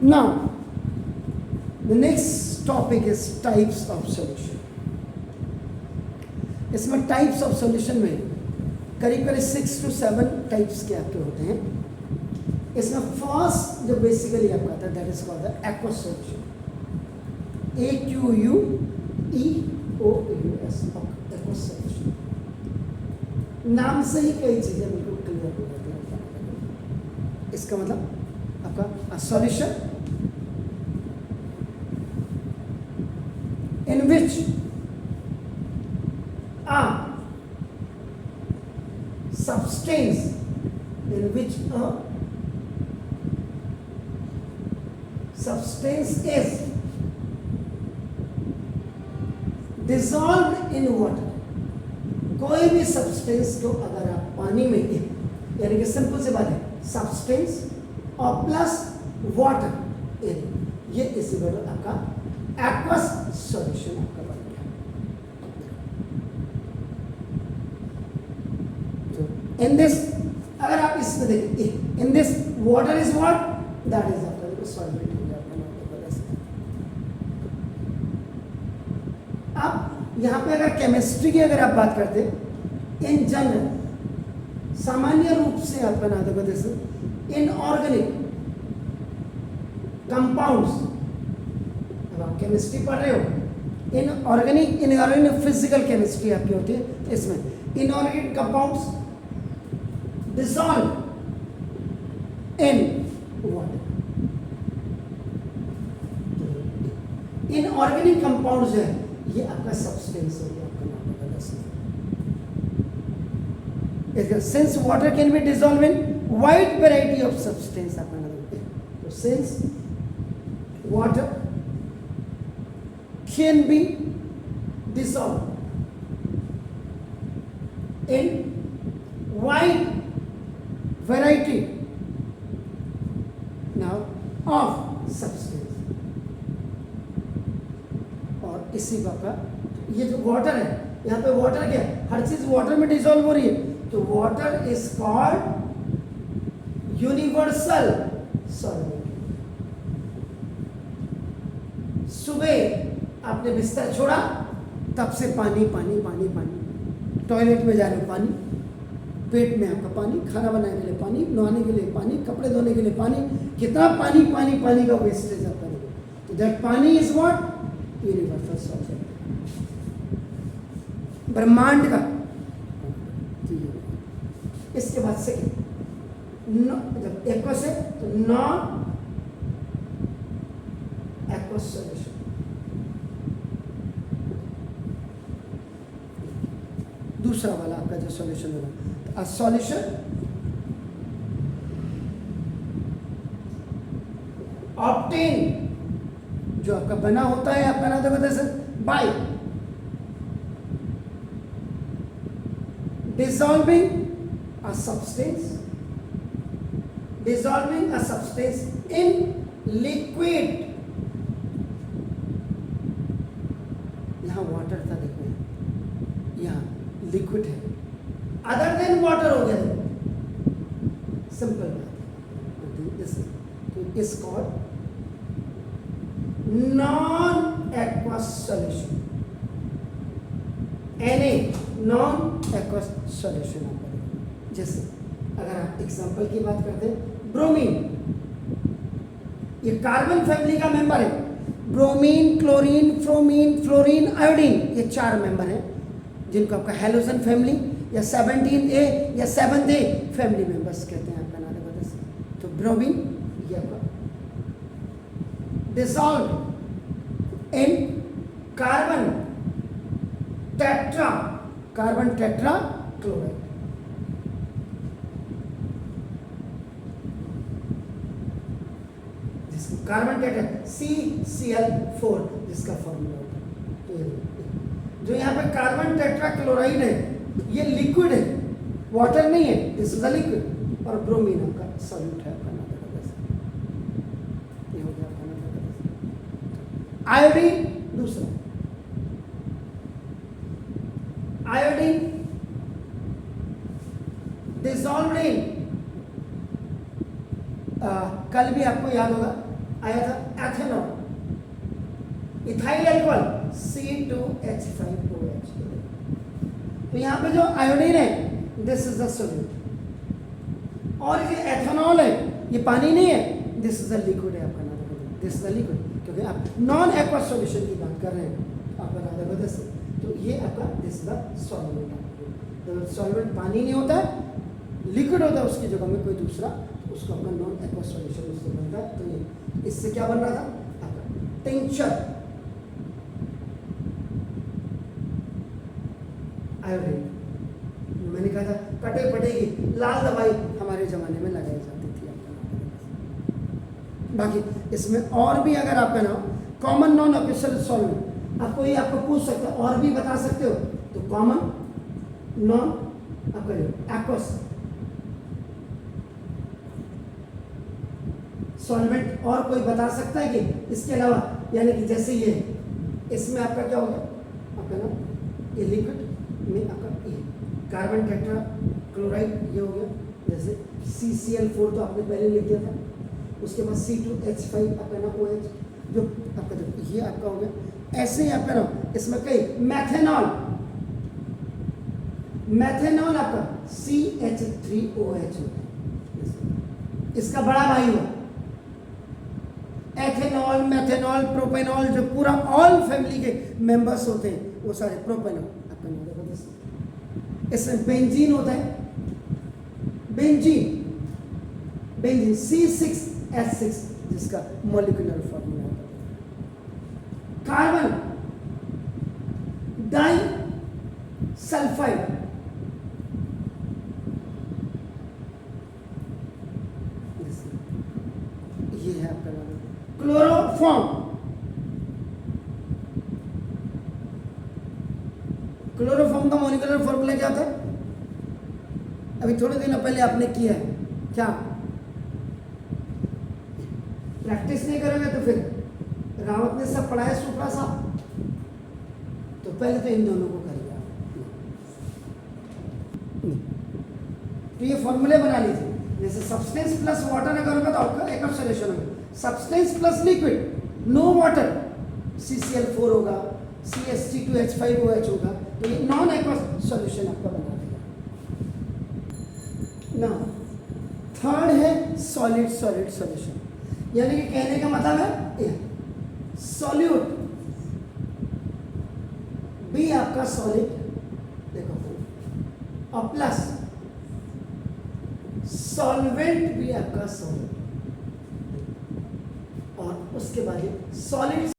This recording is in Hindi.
Now the next topic is types of solution. इसमें टाइप्स ऑफ सॉल्यूशन में करीब करीब 6 to 7 टाइप्स के आपके होते हैं. इसमें फर्स्ट जो बेसिकली आपका आता है that is called the aqueous solution. AQUEOUS aqueous solution. नाम से ही कई चीजें बिल्कुल क्लियर हो जाती हैं. इसका मतलब आपका solution in which a substance is dissolved in water. कोई भी सब्सटेंस को अगर आप पानी में यानी कि सिंपल सी बात है सब्सटेंस और प्लस वाटर ये इसी वजह आपका एक्वस सॉल्यूशन आपका बन गया. तो इन दिस अगर आप इसमें देखिए in this water is what that is आपका सॉल्वेंट हो जाता है. अब यहाँ पे अगर केमिस्ट्री की अगर आप बात करते इन जनरल सामान्य रूप से आपका ना देखो जैसे इनऑर्गेनिक कंपाउंड्स आप केमिस्ट्री पढ़ रहे हो इनऑर्गेनिक फिजिकल केमिस्ट्री आपकी होती है. इसमें inorganic compounds dissolve in water. Inorganic compound जो है ये आपका सब्सटेंस हो गया आपका नाम है. Since water can be dissolve in wide variety of substance आपका नाम है. तो since water can be dissolved in wide variety now of substance. और इसी का ये जो वाटर है यहाँ पे वाटर क्या है हर चीज वाटर में डिसॉल्व हो रही है. तो water is called universal solvent. सुबह आपने बिस्तर छोड़ा तब से पानी पानी पानी पानी. टॉयलेट में जा रहे हो पानी, पेट में आपका पानी, खाना बनाने के लिए पानी, नहाने के लिए पानी, कपड़े धोने के लिए पानी. कितना पानी पानी पानी का वेस्टेज आप करेंगे. तो दैट पानी इज व्हाट यूनिवर्सल सॉल्वेंट. ब्रह्मांड का. इसके बाद सेकेंड जब एक्वस है तो नॉन एक्वस सॉल्यूशन. दूसरा वाला आपका जो सॉल्यूशन होगा अ सॉल्यूशन ऑब्टेन जो आपका बना होता है आपका ना देखो जैसे बाय dissolving a substance in liquid. यहाँ वाटर था देखो यहाँ लिक्विड है अदर देन वाटर हो गया. सिंपल बात is called non aqueous solution. Na non aqueous solution. जैसे अगर आप एग्जांपल की बात करते हैं ब्रोमीन ये कार्बन फैमिली का मेंबर है. ब्रोमीन क्लोरीन फ्रोमीन फ्लोरीन आयोडीन ये 4 मेंबर हैं जिनको आपका हैलोजन फैमिली या 17A या 7A फैमिली मेंबर्स कहते हैं आपका नाम वजह से. तो ब्रोमीन ये आपका dissolve in carbon tetra chloride. जिसको कार्बन टेट्रा CCl4 जिसका फॉर्मूला होता है. तो जो यहाँ पे कार्बन टेट्रा क्लोराइड है ये लिक्विड है वाटर नहीं है. This is a liquid. और ब्रोमीन आपका सॉल्यूट है आपका नाम ये हो गया आपका नाम. आयोडीन दूसरा आयोडीन डिसॉल्व्ड इन कल भी आपको याद होगा आया था एथेनॉल, इथाइल अल्कोहल C2H5OH। तो यहाँ पे जो आयोडीन है दिस इज द सोल्यूट, और ये एथेनॉल है ये पानी नहीं है, दिस इज द लिक्विड है आपका नाम, दिस इज द लिक्विड, क्योंकि आप नॉन एक्वा सॉल्यूशन की बात कर रहे हैं आपका नाम वजह से, तो ये आपका दिस इज द सॉल्वेंट। तो सॉल्वेंट पानी नहीं होता है, लिक्विड होता है, उसकी जगह में कोई दूसरा, उसको अपना नॉन एक्वा सॉल्यूशन उससे बनता है। तो ये इससे क्या बन रहा था आपका टिंचर आयोडीन। मैंने कहा था कटे पटे की लाल दवाई हमारे ज़माने में लगाई जाती थी आपका। बाकी इसमें और भी अगर आपका नाम कॉमन नॉन ऑफिशियल सॉल्वेंट, आपको ये आपको पूछ सकते हो और भी बता सकते हो, तो कॉमन नॉन आपका एक्वस सॉल्वेंट और कोई बता सकता है कि इसके अलावा, यानी कि जैसे ये इसमें आपका क्या हो गया आपका नाम ये लिक्विड में आपका ये कार्बन टेट्रा क्लोराइड ये हो गया, जैसे CCl4 तो आपने पहले लिख दिया था, उसके बाद C2H5 आपका नाम OH जो आपका ये आपका हो गया। ऐसे ही आपका नाम इसमें कई मैथेनॉल, मैथेनॉल आपका CH3OH होता है, इसका बड़ा भाई हुआ। एथेनॉल, मैथेनॉल, प्रोपेनॉल, जो पूरा ऑल फैमिली के मेंबर्स होते हैं वो सारे प्रोपेनॉल आपका नाम। इसमें बेंजीन होता है, बेंजीन C6H6 जिसका मॉलिक्यूलर फॉर्मूला होता है। कार्बन डाई सल्फाइड, ये है आपका नाम। क्लोरोफॉर्म, क्लोरोफॉर्म का मॉलिक्यूलर फॉर्मूला क्या होता है? अभी थोड़े दिनों पहले आपने किया है, क्या प्रैक्टिस नहीं करोगे तो फिर रावत ने सब पढ़ाया सुपड़ा साहब, तो पहले तो इन दोनों को कर लिया। तो ये फॉर्मूले बना लीजिए, जैसे सब्सटेंस प्लस वाटर अगर होगा तो आपका एक सॉल्यूशन होगा, substance plus liquid no water CCl4 होगा, CH2H5OH होगा, तो ये नॉन एक्वस सॉल्यूशन आपका बना देगा। ना थर्ड है सॉलिड सॉलिड सॉल्यूशन, यानी कि कहने का मतलब है सॉल्यूट भी आपका सॉलिड देखो, और प्लस सॉल्वेंट भी आपका सॉलिड, और उसके बाद सॉलिड